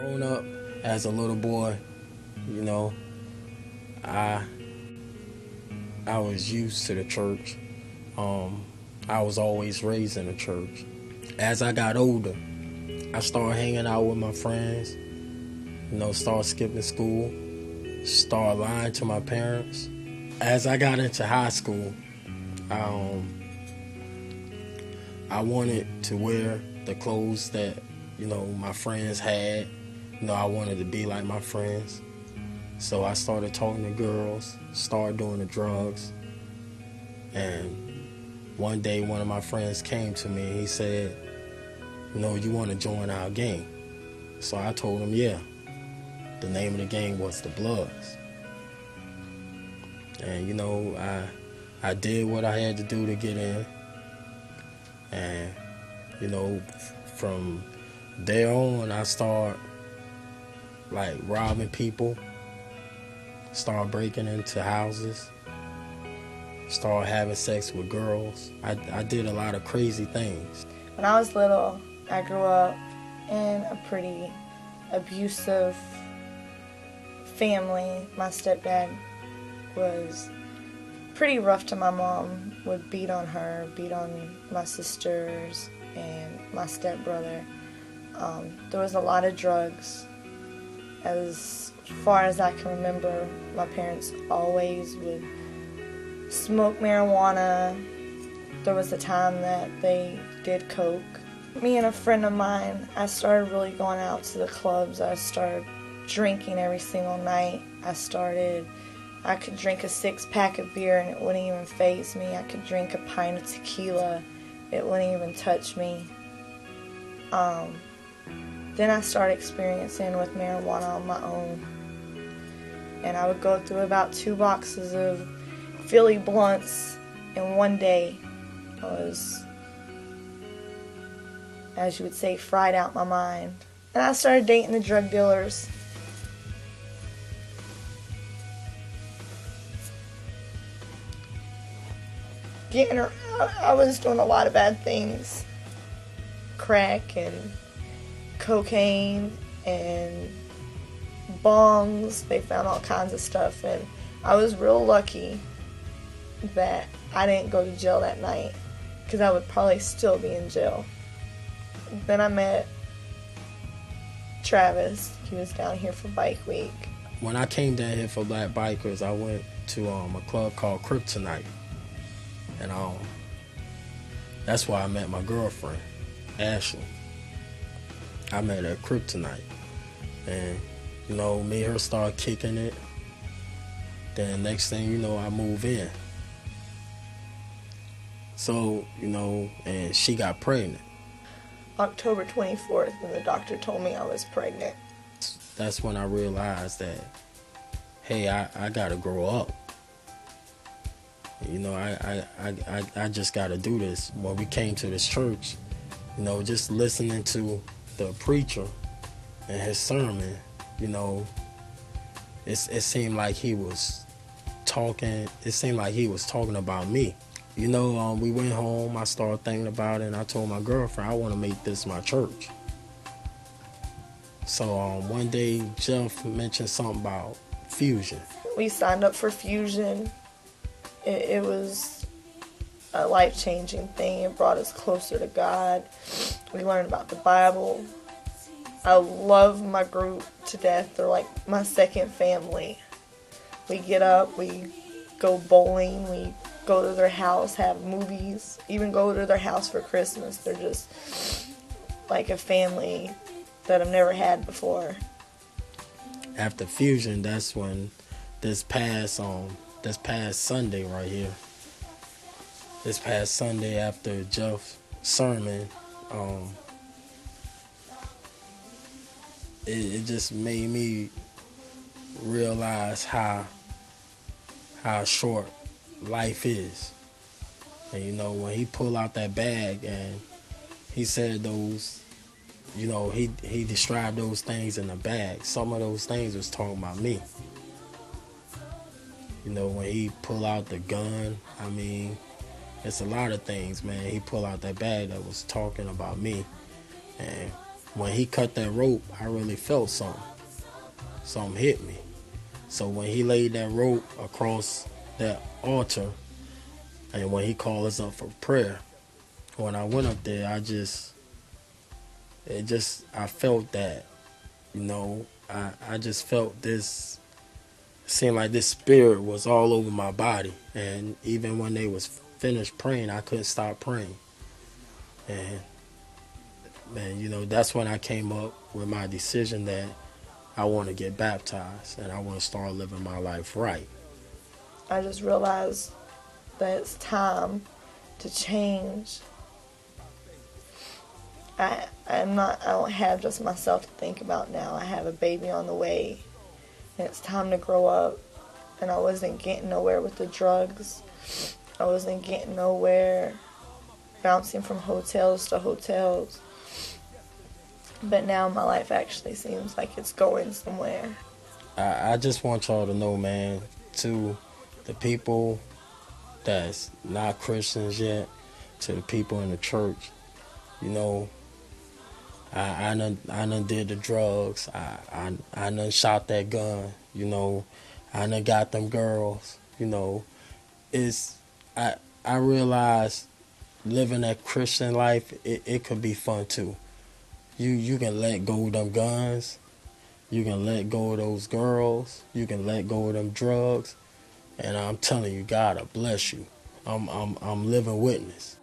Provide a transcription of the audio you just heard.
Growing up as a little boy, you know, I I was used to the church. Um, I was always raised in the church. As I got older, I started hanging out with my friends. Started skipping school. Started lying to my parents. As I got into high school, um, I wanted to wear the clothes that my friends had. I wanted to be like my friends. So I started talking to girls, started doing the drugs. And one day one of my friends came to me and he said, you want to join our gang? So I told him, yeah. The name of the gang was the Bloods. And I did what I had to do to get in. And from there on, I started robbing people, started breaking into houses, started having sex with girls. I did a lot of crazy things. When I was little, I grew up in a pretty abusive family. My stepdad was pretty rough to my mom, would beat on her, beat on my sisters and my stepbrother. There was a lot of drugs. As far as I can remember, my parents always would smoke marijuana. There was a time that they did coke. Me and a friend of mine, I started really going out to the clubs. I started drinking every single night. I could drink a 6-pack of beer and it wouldn't even faze me. I could drink a pint of tequila. It wouldn't even touch me. Then I started experiencing with marijuana on my own. And I would go through about 2 boxes of Philly blunts in one day. I was, as you would say, fried out my mind. And I started dating the drug dealers. I was doing a lot of bad things. Crack and cocaine and bongs. They found all kinds of stuff, and I was real lucky that I didn't go to jail that night, because I would probably still be in jail. Then I met Travis. He was down here for Bike Week. When I came down here for Black Bikers, I went to a club called Kryptonite. And that's why I met my girlfriend, Ashley. I met her at Kryptonite. And, me and her started kicking it. Then next thing you know, I move in. So, and she got pregnant. October 24th, and the doctor told me I was pregnant. That's when I realized that, hey, I gotta grow up. I just got to do this. When we came to this church, just listening to the preacher and his sermon, it seemed like he was talking. It seemed like he was talking about me. We went home. I started thinking about it, and I told my girlfriend, I want to make this my church. So one day, Jeff mentioned something about Fusion. We signed up for Fusion. It was a life-changing thing. It brought us closer to God. We learned about the Bible. I love my group to death. They're like my second family. We get up, we go bowling, we go to their house, have movies, even go to their house for Christmas. They're just like a family that I've never had before. After Fusion, that's when this past Sunday right here. This past Sunday after Jeff's sermon, it just made me realize how short life is. And when he pulled out that bag and he said those, he described those things in the bag. Some of those things was talking about me. When he pulled out the gun, it's a lot of things, man. He pulled out that bag that was talking about me. And when he cut that rope, I really felt something. Something hit me. So when he laid that rope across that altar, and when he called us up for prayer, when I went up there, I felt that, I just felt this, seemed like this spirit was all over my body. And even when they was finished praying, I couldn't stop praying. And man, that's when I came up with my decision that I want to get baptized and I want to start living my life right. I just realized that it's time to change. I don't have just myself to think about now. I have a baby on the way, and it's time to grow up. And I wasn't getting nowhere with the drugs. I wasn't getting nowhere, bouncing from hotels to hotels. But now my life actually seems like it's going somewhere. I just want y'all to know, man, to the people that's not Christians yet, to the people in the church, I done did the drugs. I done shot that gun. I done got them girls. I realize living that Christian life, it could be fun too. You can let go of them guns. You can let go of those girls. You can let go of them drugs. And I'm telling you, God will bless you. I'm living witness.